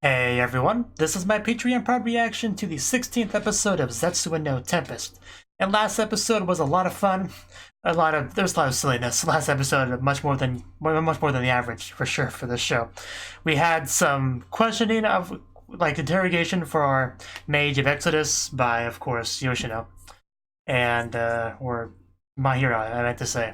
Hey everyone, this is my Patreon proud reaction to the 16th episode of Zetsuen no Tempest. And last episode was a lot of fun. There's a lot of silliness. Last episode much more than the average for sure for this show. We had some questioning of interrogation for our Mage of Exodus by of course Yoshino. And or Myhiro, I meant to say.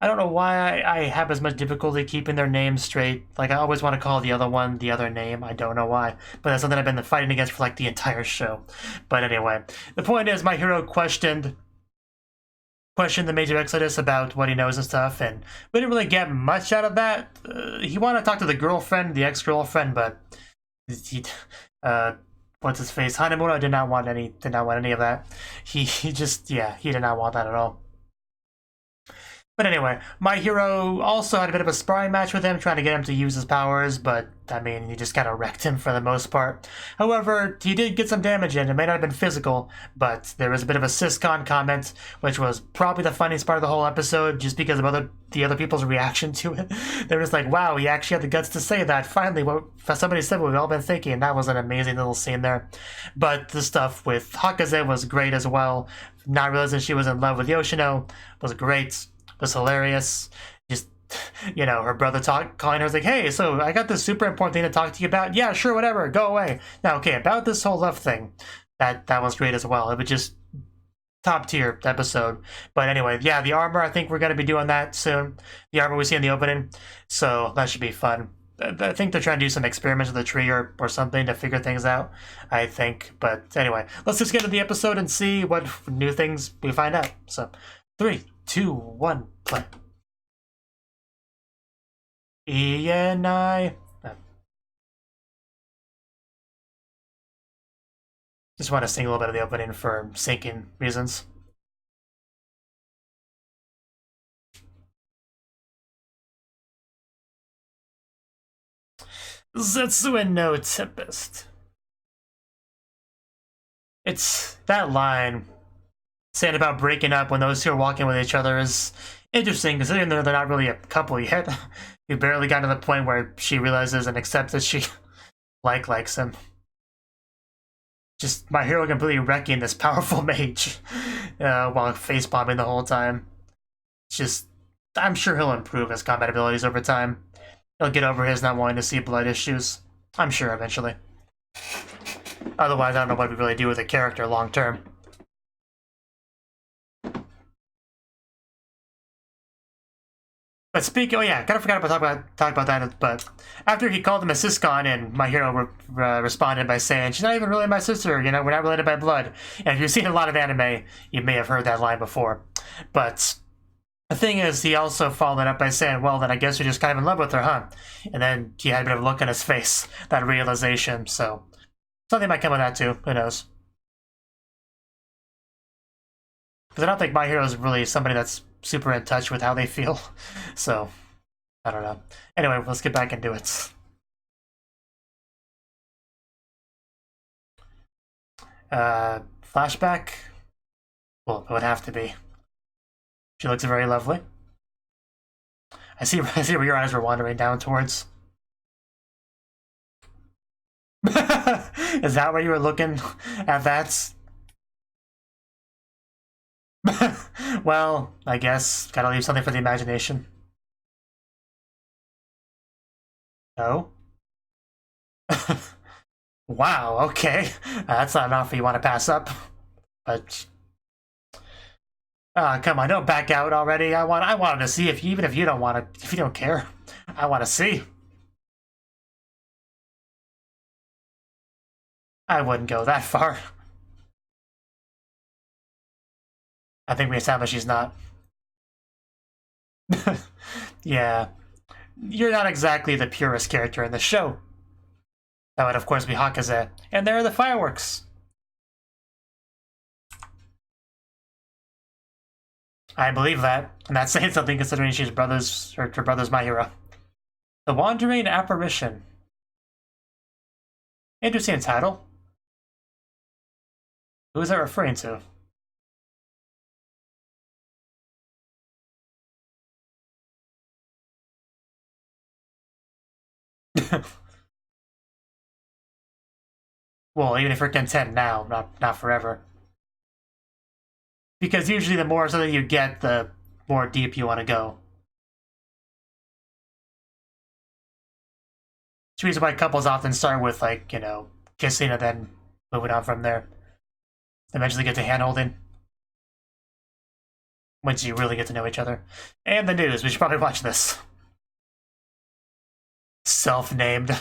I don't know why I have as much difficulty keeping their names straight. Like, I always want to call the other one the other name. I don't know why. But that's something I've been fighting against for, like, the entire show. But anyway, the point is, my hero questioned the Mage of Exodus about what he knows and stuff, and we didn't really get much out of that. He wanted to talk to the girlfriend, the ex-girlfriend, but he, what's his face? Hanemura did not want any of that. He did not want that at all. But anyway, my hero also had a bit of a sparring match with him, trying to get him to use his powers, but, I mean, he just kind of wrecked him for the most part. However, he did get some damage in. It may not have been physical, but there was a bit of a syscon comment, which was probably the funniest part of the whole episode, just because of the other people's reaction to it. They were just like, wow, he actually had the guts to say that. Finally, somebody said what we've all been thinking, and that was an amazing little scene there. But the stuff with Hakaze was great as well. Not realizing she was in love with Yoshino was great. Was hilarious. Just, you know, her brother calling her, was like, hey, so I got this super important thing to talk to you about. Yeah, sure, whatever, go away. Now, okay, about this whole love thing, that was great as well. It was just top tier episode. But anyway, yeah, the armor, I think we're going to be doing that soon. The armor we see in the opening, so that should be fun. I think they're trying to do some experiments with the tree or something to figure things out, I think. But anyway, let's just get into the episode and see what new things we find out. So, 3, 2, 1, play. I just want to sing a little bit of the opening for syncing reasons. Zetsuen no Tempest. It's that line saying about breaking up when those two are walking with each other is interesting, considering they're not really a couple yet. We barely got to the point where she realizes and accepts that she likes him. Just my hero completely wrecking this powerful mage while face-bombing the whole time. It's just, I'm sure he'll improve his combat abilities over time. He'll get over his not wanting to see blood issues. I'm sure eventually. Otherwise, I don't know what we really do with a character long term. But oh yeah, kind of forgot about talk about that. But after he called him a syscon, and my hero responded by saying, "She's not even really my sister. You know, we're not related by blood." And if you've seen a lot of anime, you may have heard that line before. But the thing is, he also followed it up by saying, "Well, then I guess you're just kind of in love with her, huh?" And then he had a bit of a look on his face, that realization. So something might come of that too. Who knows? Because I don't think my hero is really somebody that's super in touch with how they feel. So, I don't know. Anyway, let's get back into it. Flashback? Well, it would have to be. She looks very lovely. I see where your eyes were wandering down towards. Is that where you were looking at that? Well, I guess gotta leave something for the imagination. No? Wow, okay. That's not enough you want to pass up. But come on, don't back out already. I wanted to see if even if you don't want to, if you don't care, I want to see. I wouldn't go that far. I think we established she's not. Yeah. You're not exactly the purest character in the show. That would, of course, be Hakaze. And there are the fireworks. I believe that. And that's saying something considering she's her brother's my hero. The Wandering Apparition. Interesting title. Who is that referring to? Well, even if you're content now, not forever. Because usually the more something you get, the more deep you want to go. It's the reason why couples often start with, like, you know, kissing and then moving on from there. Eventually get to hand-holding. Once you really get to know each other. And the news, we should probably watch this. Self-named.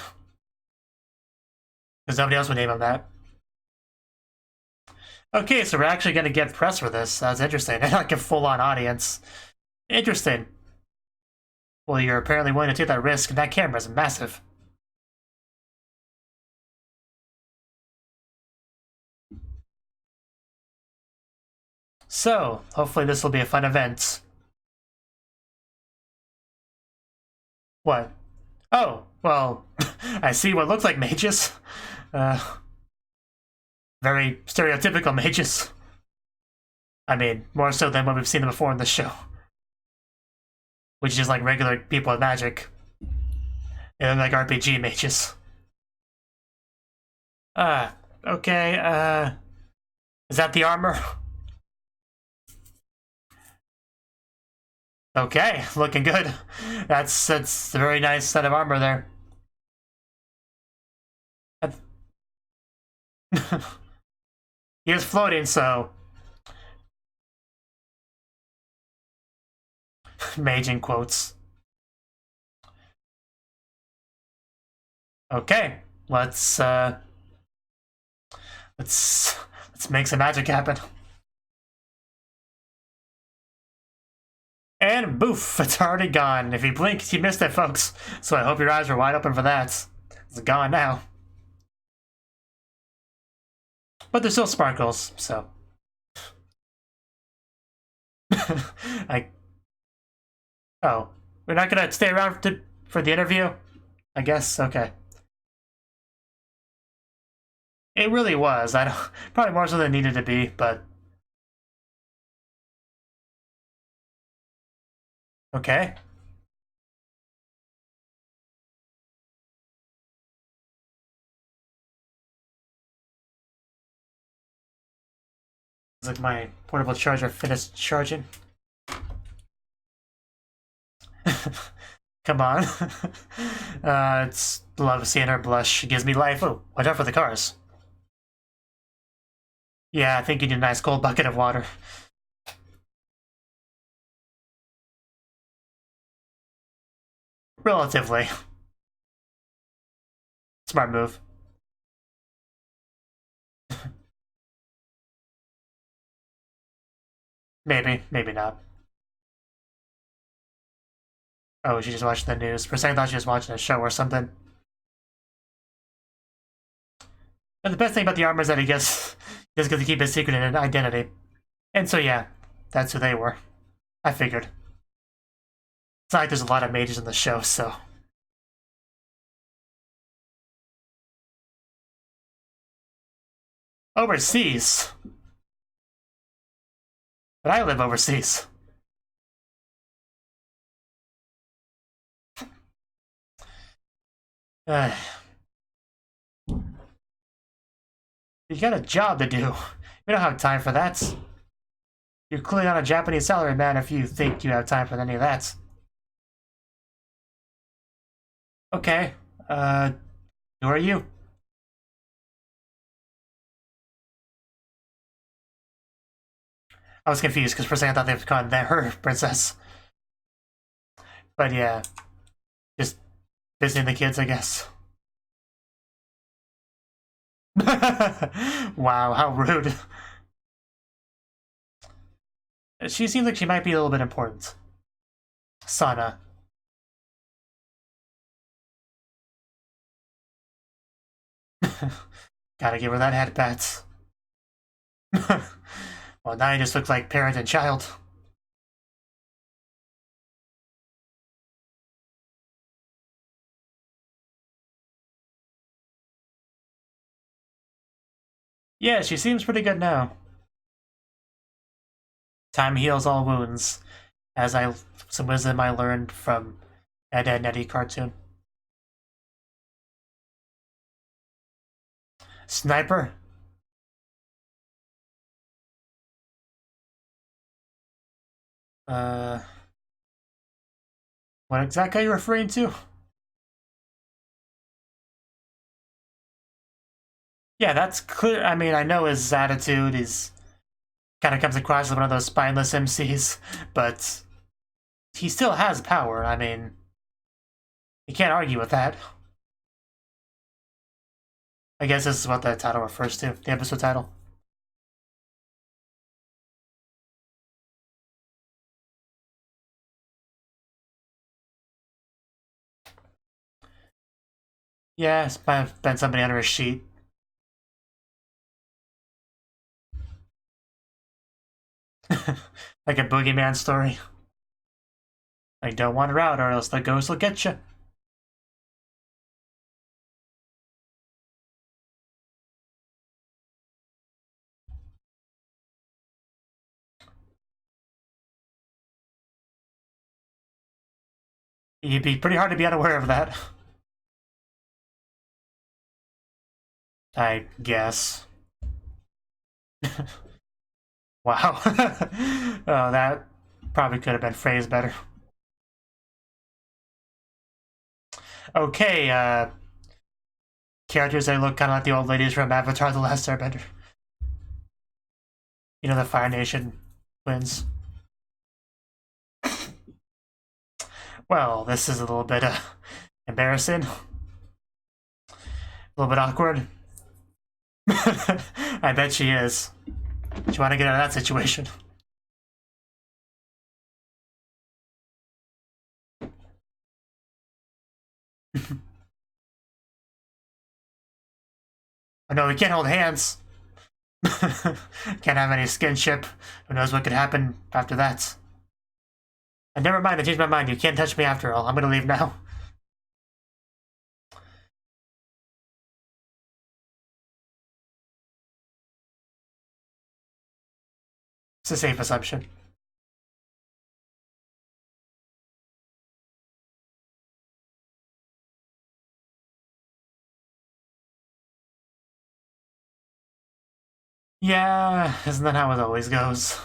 Because nobody else would name him that. Okay, so we're actually going to get press for this. That's interesting. Like a full-on audience. Interesting. Well, you're apparently willing to take that risk, and that camera is massive. So, hopefully this will be a fun event. What? Oh, well, I see what looks like mages. Very stereotypical mages. I mean, more so than what we've seen before in the show. Which is just like regular people with magic. They look like RPG mages. Okay, is that the armor? Okay, looking good. That's a very nice set of armor there. He is floating, so... Mage in quotes. Okay, let's make some magic happen. And boof, it's already gone. If you blink, you missed it, folks. So I hope your eyes are wide open for that. It's gone now. But there's still sparkles, so. Oh, we're not gonna stay around for the interview? I guess, okay. It really was. I don't, probably more so than it needed to be, but. Okay. Looks like my portable charger finished charging. Come on. It's love seeing her blush. She gives me life. Oh, watch out for the cars. Yeah, I think you need a nice cold bucket of water. Relatively. Smart move. Maybe, maybe not. Oh, she just watched the news. For a second, I thought she was watching a show or something. But the best thing about the armor is that he does get to keep his secret and identity. And so, yeah, that's who they were. I figured. It's not like there's a lot of mages in the show, so. Overseas? But I live overseas. You got a job to do. We don't have time for that. You're clearly not a Japanese salary man if you think you have time for any of that. Okay, who are you? I was confused because for a second I thought they were calling her princess. But yeah, just visiting the kids, I guess. Wow, how rude. She seems like she might be a little bit important. Sana. Gotta give her that head pat. Well, now you just look like parent and child. Yeah, she seems pretty good now. Time heals all wounds, as some wisdom I learned from Ed, Edd n Eddy cartoon. Sniper? What exactly are you referring to? Yeah, that's clear. I mean, I know his attitude is kind of comes across as one of those spineless MCs, but he still has power. I mean, you can't argue with that. I guess this is what the title refers to, the episode title. Yeah, it's been somebody under a sheet. Like a boogeyman story. Like, don't wander out or else the ghost will get you. It'd be pretty hard to be unaware of that. I guess. Wow. Oh, that probably could have been phrased better. Okay, characters that look kind of like the old ladies from Avatar The Last Airbender. You know, the Fire Nation twins. Well, this is a little bit embarrassing. A little bit awkward. I bet she is. She want to get out of that situation. Oh no, we can't hold hands. Can't have any skinship. Who knows what could happen after that? And never mind, I changed my mind. You can't touch me after all. I'm gonna leave now. It's a safe assumption. Yeah, isn't that how it always goes?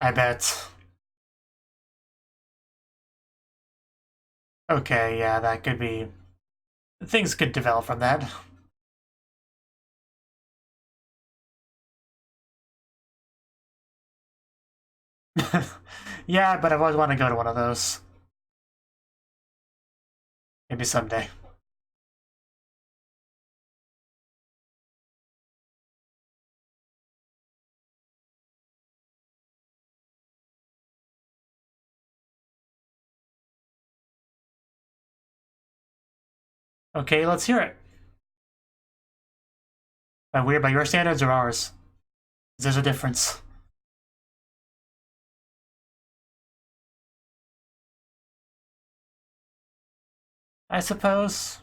I bet. Okay, yeah, that could be... Things could develop from that. Yeah, but I've always wanted to go to one of those. Maybe someday. Okay, let's hear it. By weird, by your standards or ours? There's a difference. I suppose.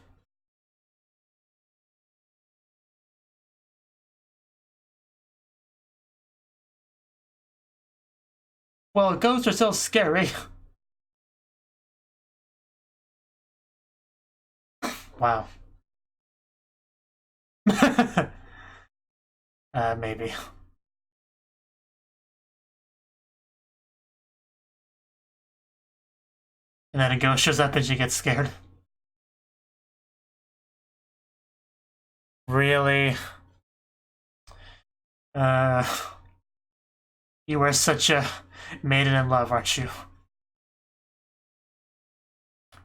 Well, ghosts are still scary. Wow. Maybe. And then a ghost shows up and she gets scared. Really? Uh, you are such a maiden in love, aren't you?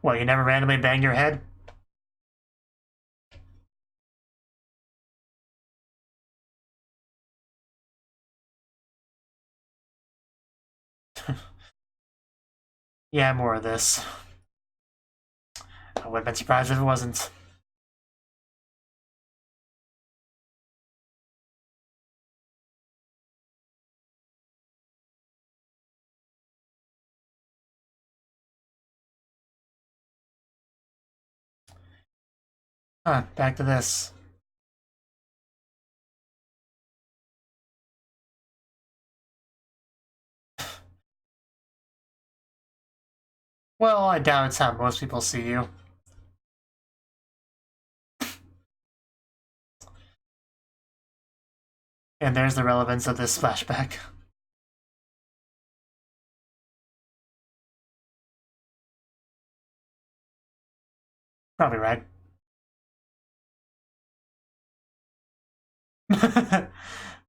Well, you never randomly bang your head? Yeah, more of this. I would have been surprised if it wasn't. Huh, back to this. Well, I doubt it's how most people see you. And there's the relevance of this flashback. Probably right.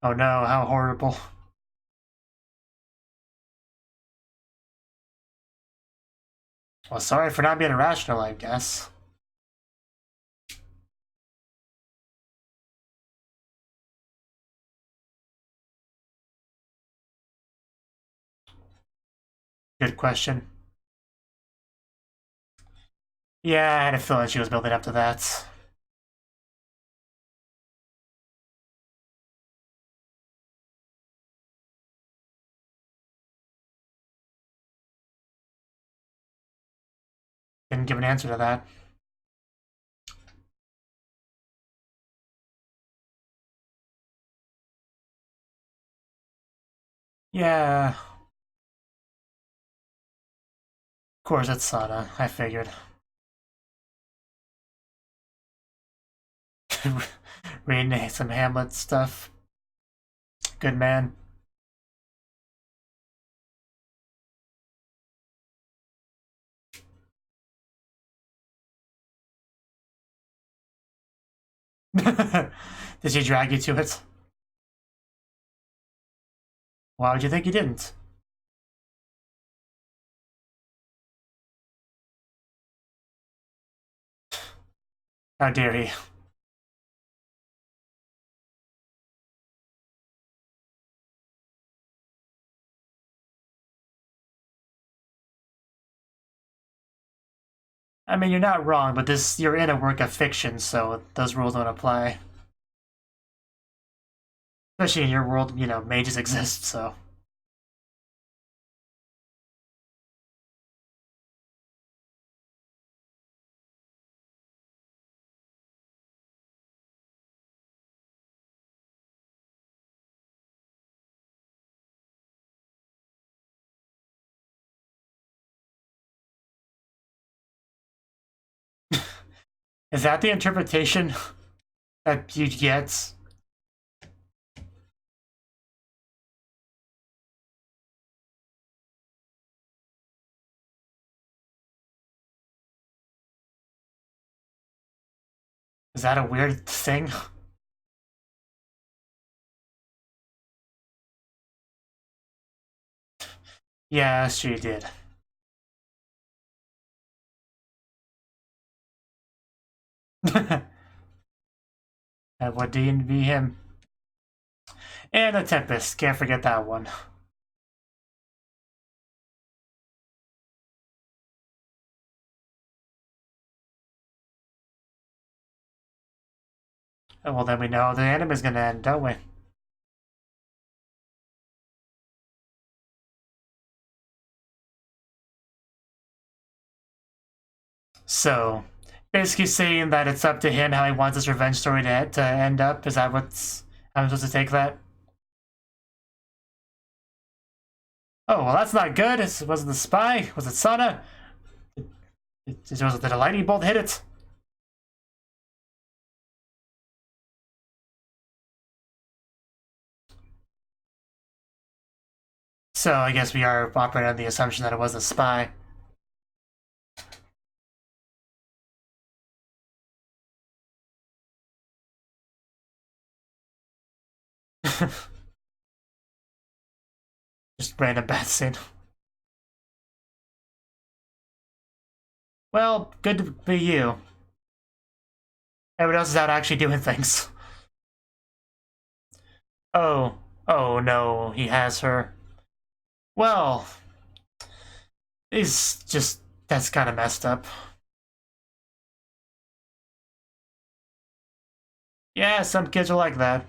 Oh no, how horrible. Well, sorry for not being irrational, I guess. Good question. Yeah, I had a feeling she was building up to that. Didn't give an answer to that. Yeah. Of course, it's Sana. I figured. Reading some Hamlet stuff. Good man. Did she drag you to it? Why would you think he didn't? How dare he? I mean, you're not wrong, but you're in a work of fiction, so those rules don't apply. Especially in your world, you know, mages exist, so. Is that the interpretation that you get? Is that a weird thing? Yeah, she did. And what do you be him? And the Tempest, can't forget that one. Well, then we know the anime's gonna end, don't we? So, basically saying that it's up to him how he wants his revenge story to end up. Is that how I'm supposed to take that? Oh, well, that's not good. Was it the spy? Was it Sana? Was it the lightning bolt hit it? So I guess we are operating on the assumption that it was a spy. Just random bad scene. Well, good to be you. Everyone else is out actually doing things. Oh, oh no, he has her. Well, he's just, that's kind of messed up. Yeah, some kids are like that.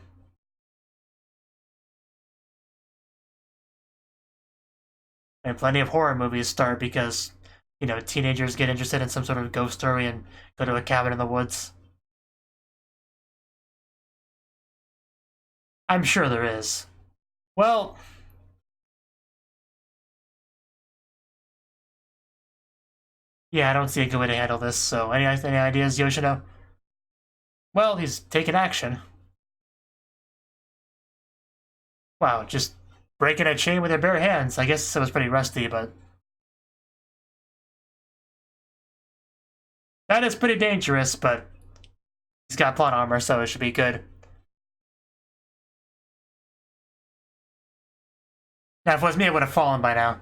And plenty of horror movies start because, you know, teenagers get interested in some sort of ghost story and go to a cabin in the woods. I'm sure there is. Well... yeah, I don't see a good way to handle this, so any ideas, Yoshino? Well, he's taking action. Wow, just breaking a chain with your bare hands. I guess it was pretty rusty, but... that is pretty dangerous, but... he's got plot armor, so it should be good. Now, if it was me, it would have fallen by now.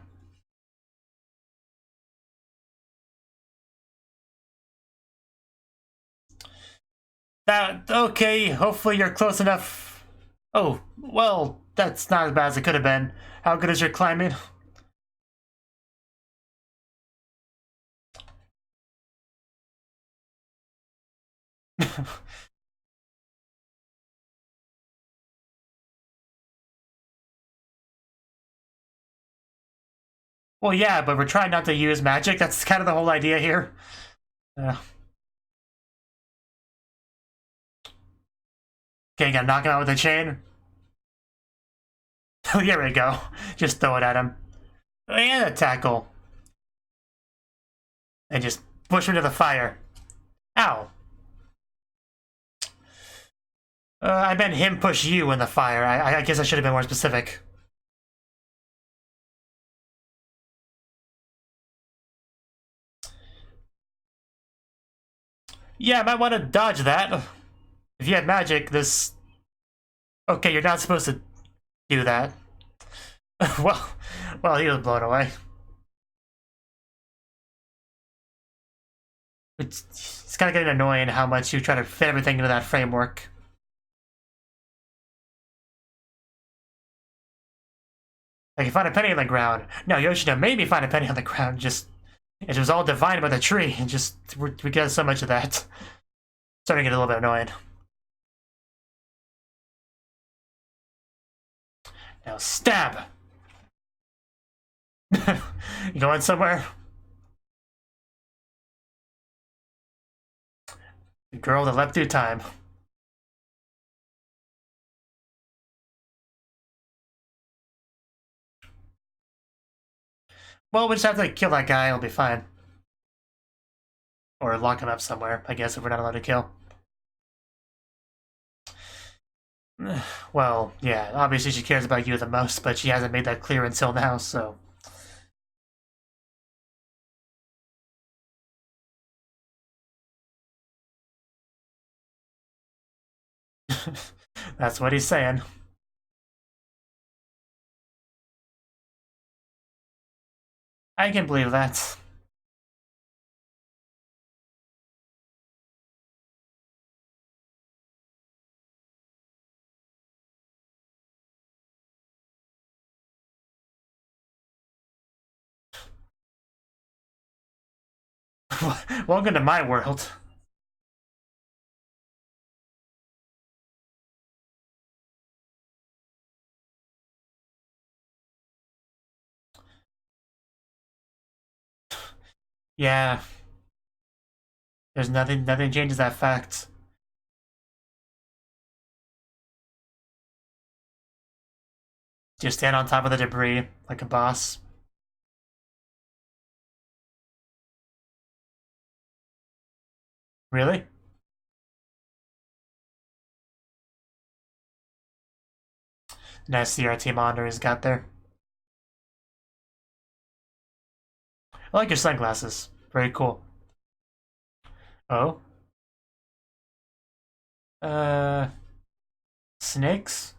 Okay, hopefully you're close enough. Oh, well, that's not as bad as it could have been. How good is your climbing? Well, yeah, but we're trying not to use magic. That's kind of the whole idea here. Okay, gotta knock him out with a chain. Oh, here we go. Just throw it at him. And a tackle. And just push him to the fire. Ow. I meant him push you in the fire. I guess I should have been more specific. Yeah, I might want to dodge that. If you had magic, this... okay, you're not supposed to do that. well, he was blown away. It's kind of getting annoying how much you try to fit everything into that framework. Like, you find a penny on the ground. No, Yoshino made me find a penny on the ground. Just, it was all divided by the tree, and just we get so much of that. Starting to get a little bit annoying. Now stab. You going somewhere? The girl that leapt through time. Well, we just have to kill that guy, it'll be fine. Or lock him up somewhere, I guess, if we're not allowed to kill. Well, yeah, obviously she cares about you the most, but she hasn't made that clear until now, so... that's what he's saying. I can believe that. Welcome to my world. Yeah. There's nothing changes that fact. Just stand on top of the debris like a boss. Really? Nice CRT monitor he's got there. I like your sunglasses. Very cool. Oh? Snakes?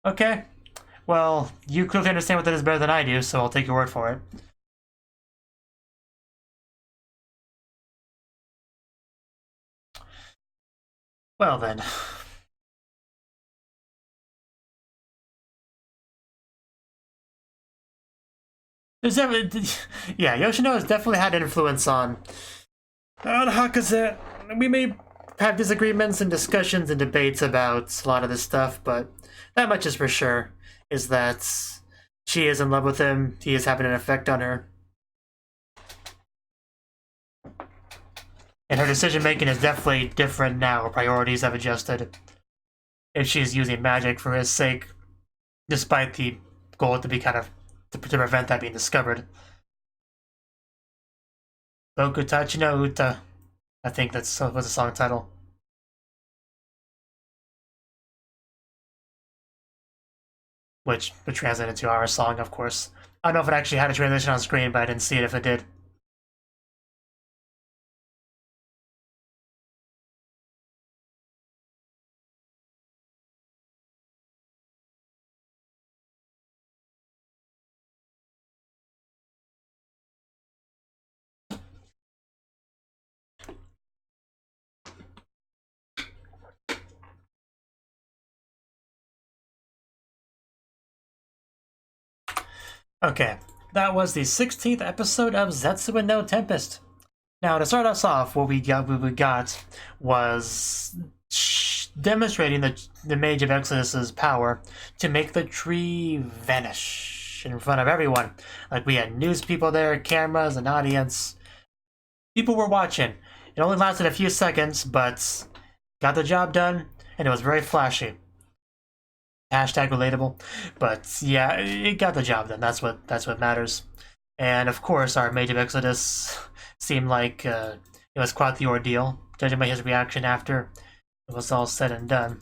Okay. Well, you clearly understand what that is better than I do, so I'll take your word for it. Well then. There's definitely, yeah, Yoshino has definitely had influence on Hakaze. We may have disagreements and discussions and debates about a lot of this stuff, but that much is for sure, is that she is in love with him, he is having an effect on her. And her decision-making is definitely different now. Her priorities have adjusted. If she's using magic for his sake, despite the goal to be kind of to prevent that being discovered. Bokutachi no Uta. I think that was the song title. Which would translate into our song, of course. I don't know if it actually had a translation on screen, but I didn't see it if it did. Okay, that was the 16th episode of Zetsuen no Tempest. Now, to start us off, what we got was demonstrating the Mage of Exodus's power to make the tree vanish in front of everyone. Like, we had news people there, cameras, an audience. People were watching. It only lasted a few seconds, but got the job done, and it was very flashy. Hashtag relatable, but yeah, it got the job done. That's what matters. And of course, our Mage of Exodus seemed like it was quite the ordeal, judging by his reaction after it was all said and done.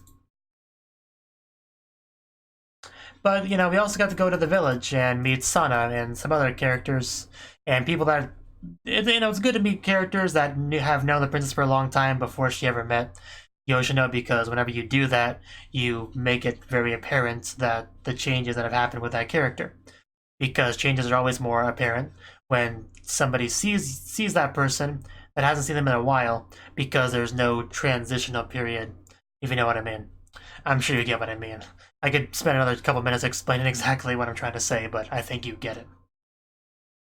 But you know, we also got to go to the village and meet Sana and some other characters and people that it's good to meet characters that have known the princess for a long time before she ever met Yoshino, because whenever you do that, you make it very apparent that the changes that have happened with that character. Because changes are always more apparent when somebody sees that person that hasn't seen them in a while, because there's no transitional period, if you know what I mean. I'm sure you get what I mean. I could spend another couple minutes explaining exactly what I'm trying to say, but I think you get it.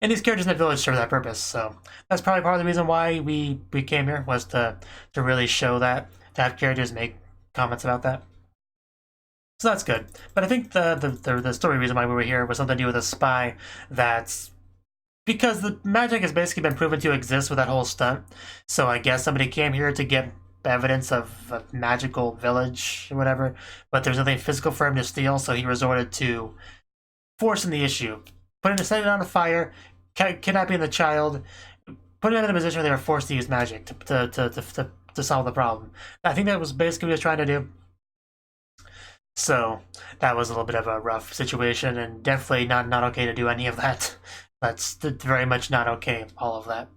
And these characters in the village serve that purpose, so that's probably part of the reason why we came here, was to really show that, to have characters make comments about that. So that's good. But I think the story reason why we were here was something to do with a spy that's... Because the magic has basically been proven to exist with that whole stunt, so I guess somebody came here to get evidence of a magical village or whatever, but there's nothing physical for him to steal, so he resorted to forcing the issue. Setting it on a fire, kidnapping the child, putting them in a position where they were forced to use magic to solve the problem. I think that was basically what he was trying to do. So that was a little bit of a rough situation, and definitely not okay to do any of that. That's very much not okay, all of that.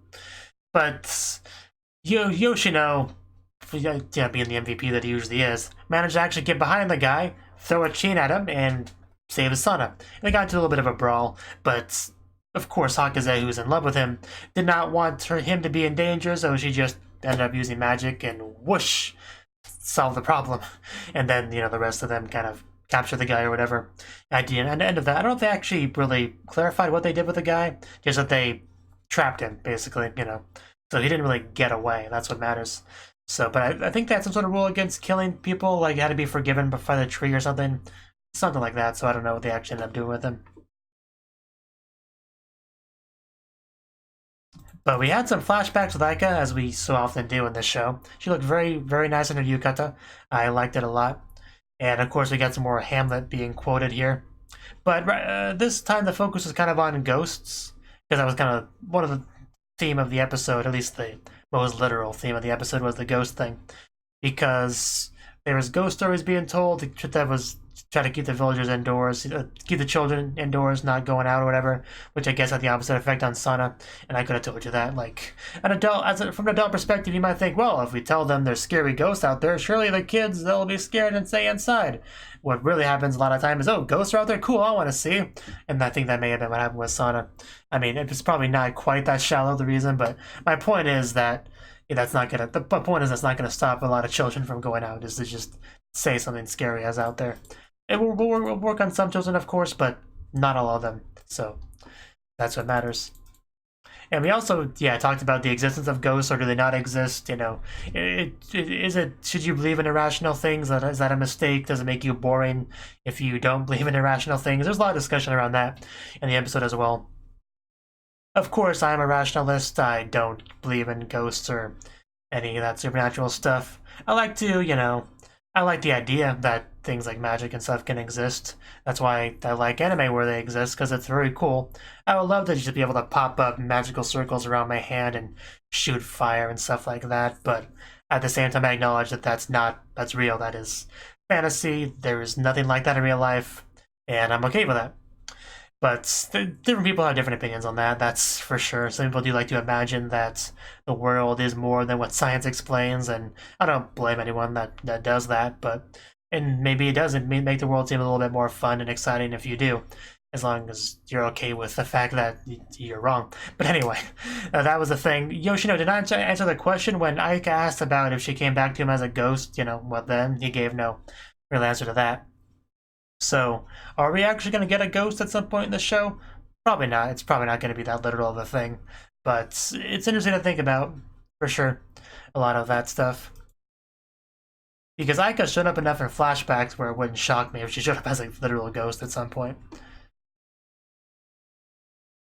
But Yoshino, yeah, being the MVP that he usually is, managed to actually get behind the guy, throw a chain at him, and save his Sana. And they got into a little bit of a brawl, but of course Hakaze, who's in love with him, did not want him to be in danger, so she just ended up using magic and whoosh, solved the problem. And then, you know, the rest of them kind of capture the guy or whatever. At the end of that, I don't know if they actually really clarified what they did with the guy, just that they trapped him, basically, you know. So he didn't really get away, that's what matters. So, but I think they had some sort of rule against killing people, like you had to be forgiven by the tree or something. Something like that, so I don't know what they actually ended up doing with him. But we had some flashbacks with Aika, as we so often do in this show. She looked very, very nice in her yukata. I liked it a lot. And of course we got some more Hamlet being quoted here. But this time the focus was kind of on ghosts, because that was kind of one of the theme of the episode, at least the most literal theme of the episode was the ghost thing. Because there was ghost stories being told that was try to keep the villagers indoors, keep the children indoors, not going out or whatever, which I guess had the opposite effect on Sana. And I could have told you that, like, an adult, from an adult perspective, you might think, well, if we tell them there's scary ghosts out there, surely the kids, they'll be scared and stay inside. What really happens a lot of times is, oh, ghosts are out there, cool, I want to see. And I think that may have been what happened with Sana. I mean, it's probably not quite that shallow, the reason, but my point is that that's not gonna. The point is that's not gonna stop a lot of children from going out. Is to just say something scary as out there. It will work on some children, of course, but not all of them. So that's what matters. And we also, talked about the existence of ghosts, or do they not exist? You know, should you believe in irrational things? Is that a mistake? Does it make you boring if you don't believe in irrational things? There's a lot of discussion around that in the episode as well. Of course, I'm a rationalist. I don't believe in ghosts or any of that supernatural stuff. I like to, you know, I like the idea that things like magic and stuff can exist. That's why I like anime where they exist, because it's very cool. I would love to just be able to pop up magical circles around my hand and shoot fire and stuff like that, but at the same time I acknowledge that that's real. That is fantasy. There is nothing like that in real life, and I'm okay with that. But different people have different opinions on that, that's for sure. Some people do like to imagine that the world is more than what science explains, and I don't blame anyone that does that, and maybe it does make the world seem a little bit more fun and exciting if you do, as long as you're okay with the fact that you're wrong. But anyway, that was the thing. Yoshino did not answer the question when Ike asked about if she came back to him as a ghost, you know, what then? He gave no real answer to that. So, are we actually going to get a ghost at some point in the show? Probably not. It's probably not going to be that literal of a thing. But it's interesting to think about, for sure, a lot of that stuff. Because Aika showed up enough in flashbacks where it wouldn't shock me if she showed up as a literal ghost at some point.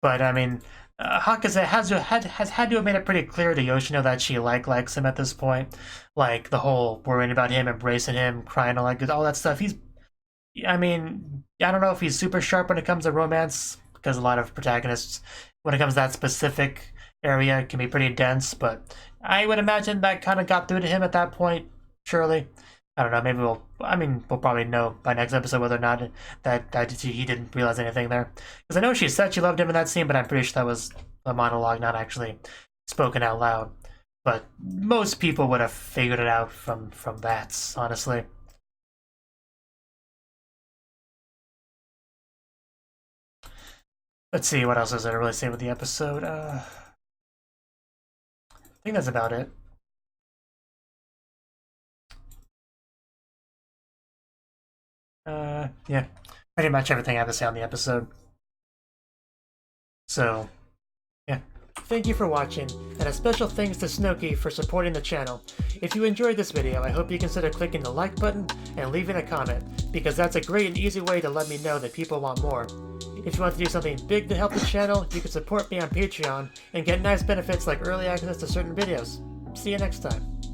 But, I mean, Hakaze has had to have made it pretty clear to Yoshino that she likes him at this point. Like, the whole worrying about him, embracing him, crying, all that stuff. I mean, I don't know if he's super sharp when it comes to romance, because a lot of protagonists, when it comes to that specific area, can be pretty dense, but I would imagine that kind of got through to him at that point, surely. I don't know, maybe we'll probably know by next episode whether or not that he didn't realize anything there. Because I know she said she loved him in that scene, but I'm pretty sure that was a monologue, not actually spoken out loud. But most people would have figured it out from that, honestly. Let's see, what else is there to really say with the episode? I think that's about it. Yeah, pretty much everything I have to say on the episode. So, yeah. Thank you for watching, and a special thanks to Cnouki for supporting the channel. If you enjoyed this video, I hope you consider clicking the like button and leaving a comment, because that's a great and easy way to let me know that people want more. If you want to do something big to help the channel, you can support me on Patreon and get nice benefits like early access to certain videos. See you next time.